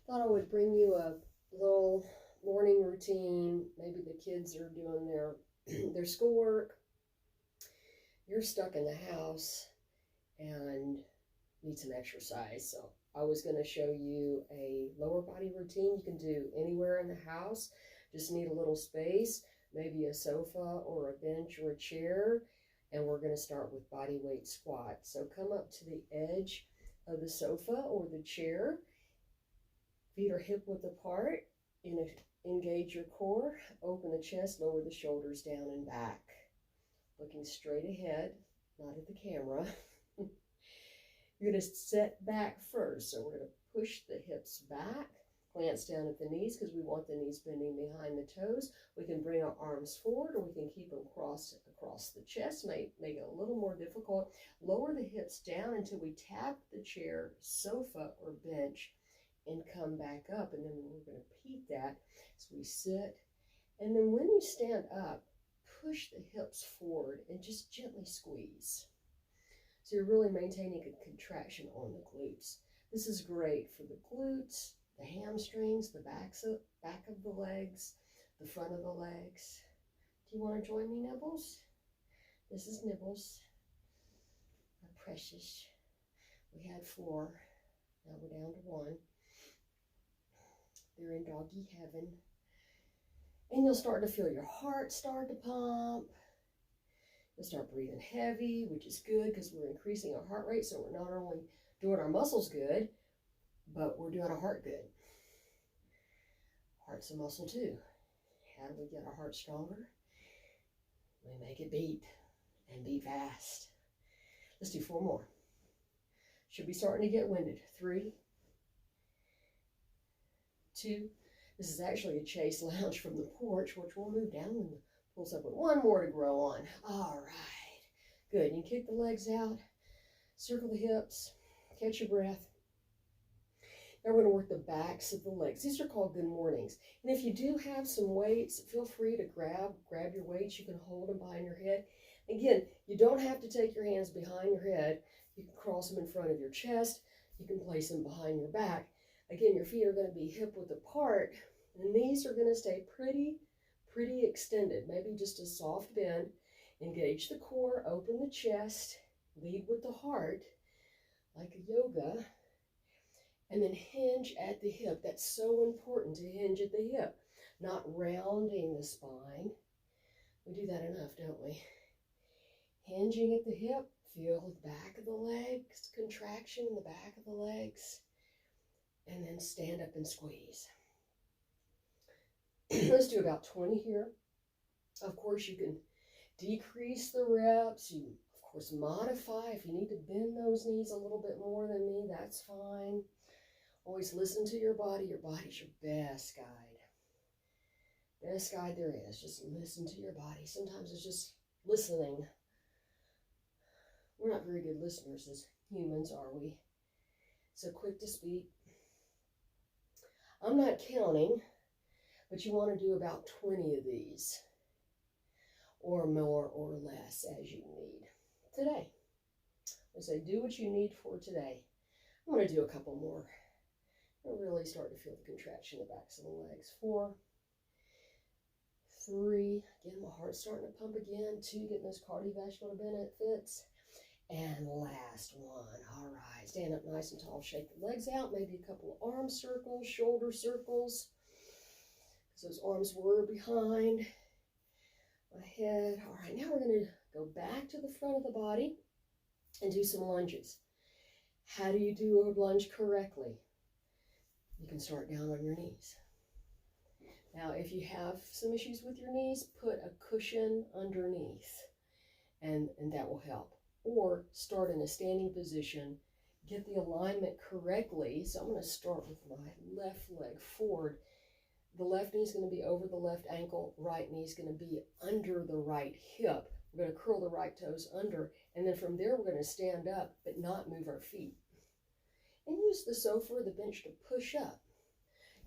Thought I would bring you a little morning routine. Maybe the kids are doing their their schoolwork. You're stuck in the house and need some exercise. So I was going to show you a lower body routine you can do anywhere in the house. Just need a little space, maybe a sofa or a bench or a chair. And we're going to start with body weight squat. So come up to the edge of the sofa or the chair. Feet are hip width apart. Engage your core, open the chest, lower the shoulders down and back. Looking straight ahead, not at the camera. You're going to set back first. So we're going to push the hips back, glance down at the knees because we want the knees bending behind the toes. We can bring our arms forward or we can keep them crossed across the chest, make it a little more difficult. Lower the hips down until we tap the chair, sofa, or bench and come back up. And then we're going to repeat that as we sit. And then when you stand up, push the hips forward and just gently squeeze. So you're really maintaining a contraction on the glutes. This is great for the glutes, the hamstrings, the back of the legs, the front of the legs. Do you want to join me, Nibbles? This is Nibbles, our precious. We had 4, now we're down to 1. They're in doggy heaven. And you'll start to feel your heart start to pump. You'll start breathing heavy, which is good because we're increasing our heart rate. So we're not only doing our muscles good, but we're doing our heart good. Heart's a muscle too. How do we get our heart stronger? We make it beat and beat fast. Let's do 4 more. Should be starting to get winded. 3, 2. This is actually a chase lounge from the porch, which we'll move down when the pulls up with 1 more to grow on. All right. Good. You kick the legs out, circle the hips, catch your breath. Now we're going to work the backs of the legs. These are called good mornings. And if you do have some weights, feel free to grab your weights. You can hold them behind your head. Again, you don't have to take your hands behind your head. You can cross them in front of your chest. You can place them behind your back. Again, your feet are going to be hip width apart, and these are going to stay pretty extended. Maybe just a soft bend. Engage the core, open the chest, lead with the heart, like a yoga, and then hinge at the hip. That's so important to hinge at the hip, not rounding the spine. We do that enough, don't we? Hinging at the hip, feel the back of the legs, contraction in the back of the legs, and then stand up and squeeze. Let's do about 20 here. Of course, you can decrease the reps. You, of course, modify. If you need to bend those knees a little bit more than me, that's fine. Always listen to your body. Your body's your best guide. Best guide there is. Just listen to your body. Sometimes it's just listening. We're not very good listeners as humans, are we? So quick to speak. I'm not counting, but you want to do about 20 of these, or more or less as you need today. I say do what you need for today. I'm going to do a couple more. I'll really start to feel the contraction in the backs of the legs. 4, 3, again, my heart's starting to pump again. 2, getting those cardiovascular benefits. And last one. All right, stand up nice and tall, shake the legs out, maybe a couple of arm circles, shoulder circles, because those arms were behind my head. All right, now we're going to go back to the front of the body and do some lunges. How do you do a lunge correctly? You can start down on your knees. Now, if you have some issues with your knees, put a cushion underneath, and that will help. Or start in a standing position, get the alignment correctly. So I'm going to start with my left leg forward. The left knee is going to be over the left ankle, right knee is going to be under the right hip. We're going to curl the right toes under, and then from there we're going to stand up but not move our feet. And use the sofa or the bench to push up.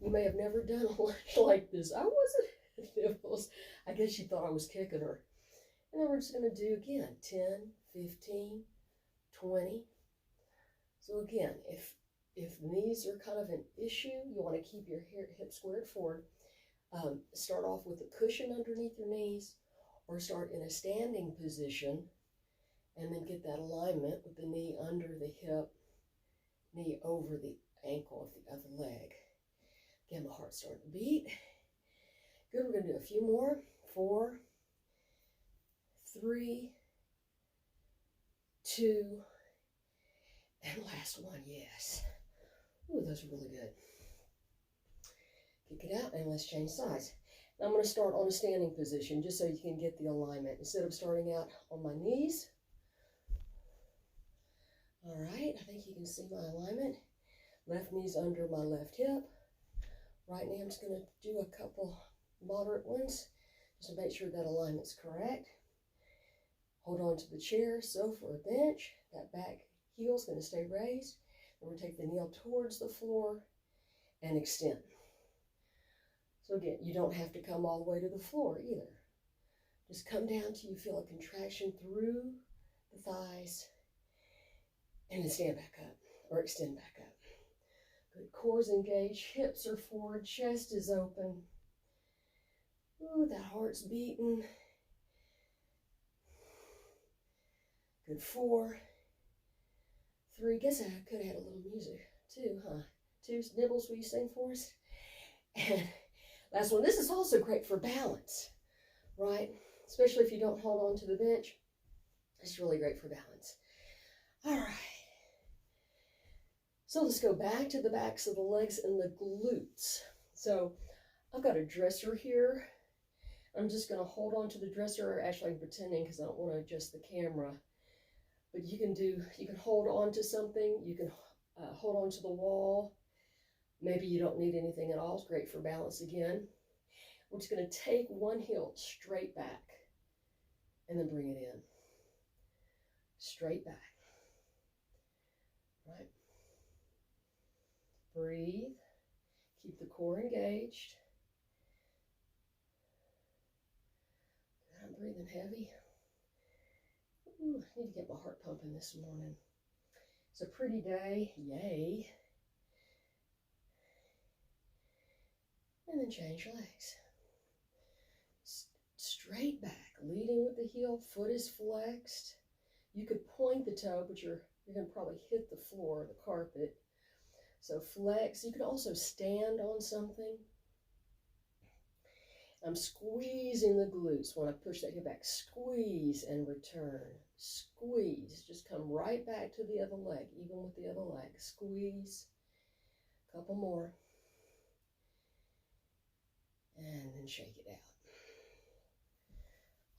You may have never done a lunge like this. I wasn't. I guess she thought I was kicking her. And then we're just going to do again 10, 15, 20. So again, if if knees are kind of an issue, you want to keep your hips squared forward. Start off with a cushion underneath your knees, or start in a standing position, and then get that alignment with the knee under the hip, knee over the ankle of the other leg. Again, my heart's starting to beat. Good, we're going to do a few more. 4, 3, 2, and last one, yes. Ooh, those are really good. Kick it out, and let's change sides. Now I'm going to start on a standing position, just so you can get the alignment. Instead of starting out on my knees. All right, I think you can see my alignment. Left knee's under my left hip. Right knee, I'm just going to do a couple moderate ones, just to make sure that alignment's correct. Hold on to the chair, sofa, or bench. That back heel's going to stay raised. And we'll take the knee towards the floor and extend. So again, you don't have to come all the way to the floor either. Just come down till you feel a contraction through the thighs, and then stand back up, or extend back up. Good, core's engaged, hips are forward, chest is open. Ooh, that heart's beating. Good, 4, 3, guess I could have had a little music too, huh? 2 nibbles, will you sing for us? And last one, this is also great for balance, right? Especially if you don't hold on to the bench. It's really great for balance. All right. So let's go back to the backs of the legs and the glutes. So I've got a dresser here. I'm just going to hold on to the dresser. Actually, I'm pretending because I don't want to adjust the camera. But you can hold on to something. You can hold on to the wall. Maybe you don't need anything at all. It's great for balance again. We're just going to take one heel straight back and then bring it in. Straight back. Right? Breathe. Keep the core engaged. I'm breathing heavy. Ooh, I need to get my heart pumping this morning. It's a pretty day. Yay. And then change legs. Straight back, leading with the heel, foot is flexed. You could point the toe, but you're going to probably hit the floor, the carpet. So flex. You can also stand on something. I'm squeezing the glutes when I push that hip back. Squeeze and return. Squeeze. Just come right back to the other leg, even with the other leg. Squeeze. Couple more. And then shake it out.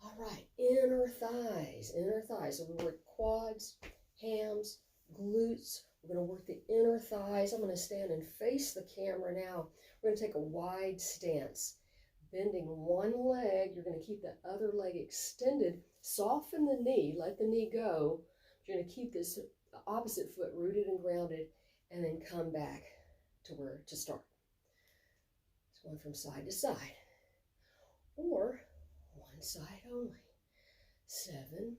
All right, inner thighs, inner thighs. So we work quads, hams, glutes. We're going to work the inner thighs. I'm going to stand and face the camera now. We're going to take a wide stance. Bending one leg, you're going to keep the other leg extended. Soften the knee, let the knee go. You're going to keep this opposite foot rooted and grounded, and then come back to where to start. It's going from side to side. Or one side only. 7,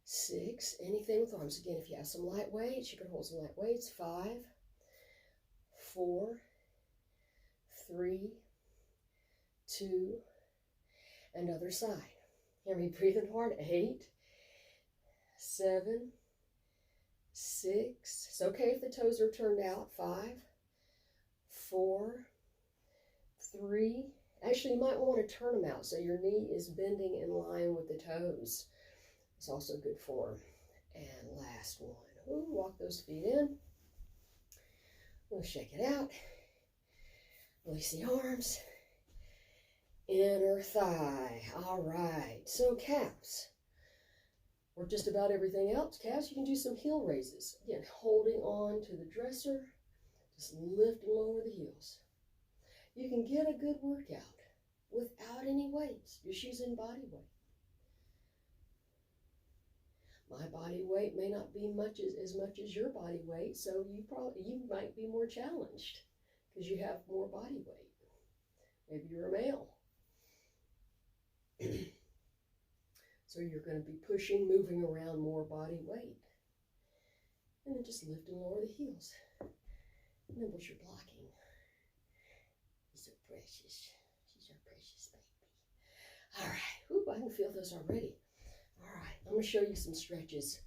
6, anything with arms. Again, if you have some light weights, you can hold some light weights. 5, 4, 3, 2, and other side. Hear me breathing hard. 8, 7, 6. It's okay if the toes are turned out. 5, 4, 3. Actually, you might want to turn them out so your knee is bending in line with the toes. It's also good form. And last one. Ooh, walk those feet in. We'll shake it out. Release the arms. Inner thigh. All right. So calves. Or just about everything else. Calves, you can do some heel raises. Again, holding on to the dresser. Just lifting over the heels. You can get a good workout without any weights, just using body weight. My body weight may not be as much as your body weight, so you might be more challenged because you have more body weight. Maybe you're a male. So you're going to be pushing, moving around more body weight. And then just lift and lower the heels. And then what's your blocking? She's so precious. She's our precious baby. All right. Ooh, I can feel those already. All right. I'm going to show you some stretches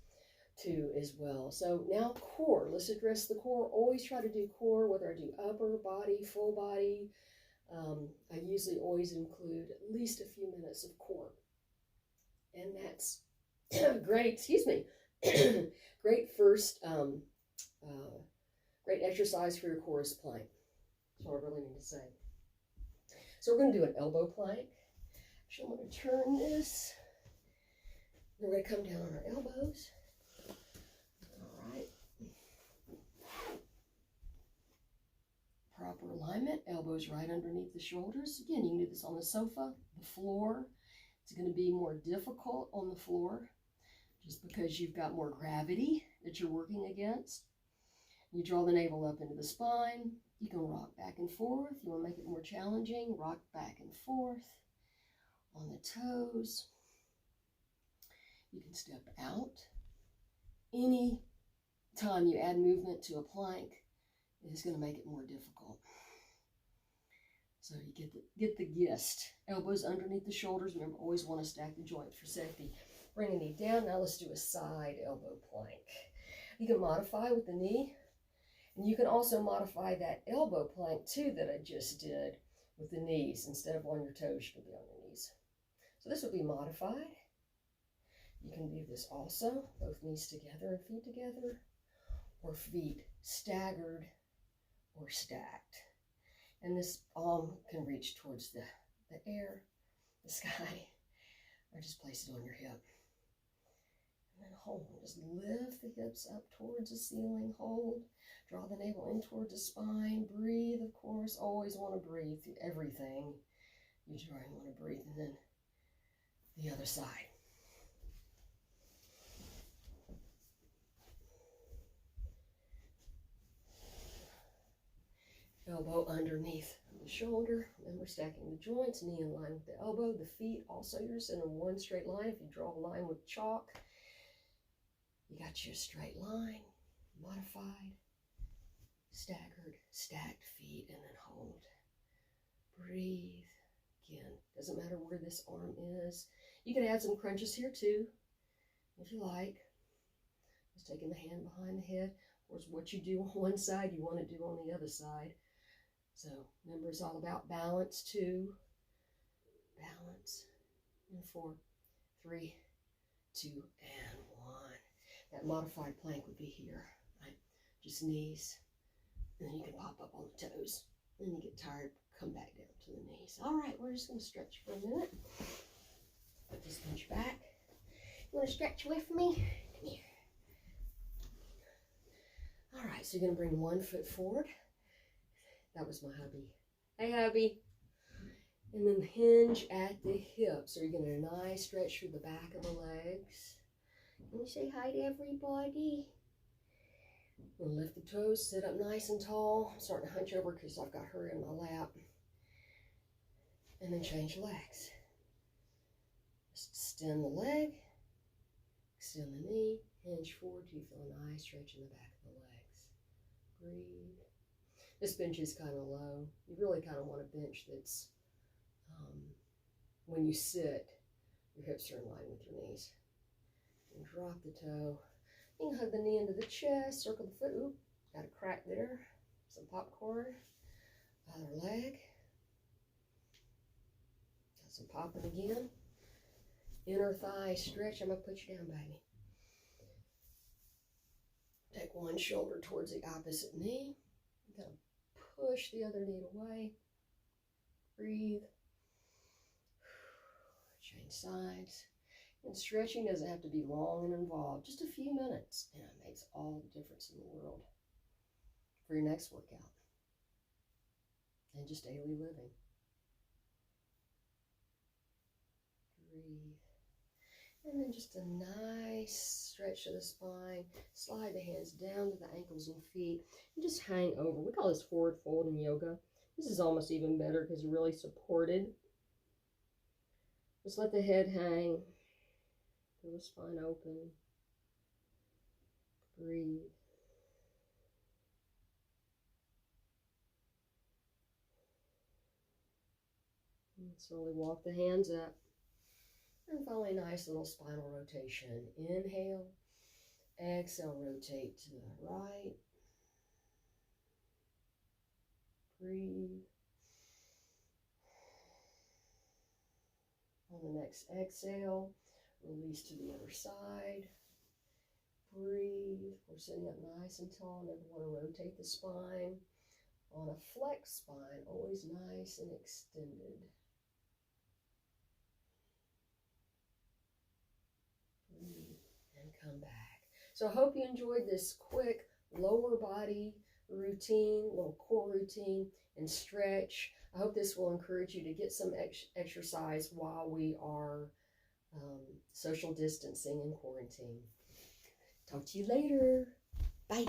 too as well. So now core. Let's address the core. Always try to do core, whether I do upper body, full body. I usually always include at least a few minutes of core. And that's great, excuse me, great first, great exercise for your core is plank. That's what I really need to say. So we're going to do an elbow plank. Actually, I'm going to turn this. We're going to come down on our elbows. All right. Proper alignment, elbows right underneath the shoulders. Again, you can do this on the sofa, the floor. It's going to be more difficult on the floor just because you've got more gravity that you're working against. You draw the navel up into the spine. You can rock back and forth. You want to make it more challenging, rock back and forth on the toes. You can step out. Any time you add movement to a plank is going to make it more difficult. So you get the gist. Elbows underneath the shoulders. Remember, always want to stack the joints for safety. Bring the knee down. Now let's do a side elbow plank. You can modify with the knee. And you can also modify that elbow plank too that I just did with the knees. Instead of on your toes, you can be on your knees. So this will be modified. You can do this also, both knees together and feet together, or feet staggered or stacked. And this arm can reach towards the air, the sky, or just place it on your hip. And then hold, just lift the hips up towards the ceiling, hold, draw the navel in towards the spine, breathe, of course, always want to breathe through everything. You want to breathe, and then the other side. Elbow underneath the shoulder. Remember, stacking the joints, knee in line with the elbow. The feet also, you're just in one straight line. If you draw a line with chalk, you got your straight line, modified, staggered, stacked feet, and then hold. Breathe. Again, doesn't matter where this arm is. You can add some crunches here too, if you like. Just taking the hand behind the head. Of course, what you do on one side, you want to do on the other side. So remember, it's all about balance too. Balance. And 4, 3, 2, and 1. That modified plank would be here, right? Just knees. And then you can pop up on the toes. Then you get tired, come back down to the knees. All right, we're just going to stretch for a minute. Put this bench back. You want to stretch with me? Come here. All right, so you're going to bring one foot forward. That was my hubby. Hey, hubby. And then hinge at the hips. So you're going to get a nice stretch through the back of the legs. Can you say hi to everybody? We'll lift the toes, sit up nice and tall. I'm starting to hunch over because I've got her in my lap. And then change legs. Just extend the leg, extend the knee, hinge forward till you feel a nice stretch in the back of the legs. Breathe. This bench is kind of low. You really kind of want a bench that's, when you sit, your hips are in line with your knees. And drop the toe. You can hug the knee into the chest, circle the foot. Oop, got a crack there. Some popcorn. Other leg. Got some popping again. Inner thigh stretch. I'm going to put you down, baby. Take one shoulder towards the opposite knee. You got to push the other knee away. Breathe. Change sides. And stretching doesn't have to be long and involved. Just a few minutes. And it makes all the difference in the world for your next workout. And just daily living. Breathe. And then just a nice stretch of the spine. Slide the hands down to the ankles and feet. And just hang over. We call this forward fold in yoga. This is almost even better because you're really supported. Just let the head hang. Feel the spine open. Breathe. Slowly walk the hands up. And finally, a nice little spinal rotation. Inhale. Exhale, rotate to the right. Breathe. On the next exhale, release to the other side. Breathe. We're sitting up nice and tall. Never want to rotate the spine. On a flex spine, always nice and extended. Breathe and come back. So I hope you enjoyed this quick lower body routine, little core routine and stretch. I hope this will encourage you to get some exercise while we are social distancing and quarantine. Talk to you later. Bye.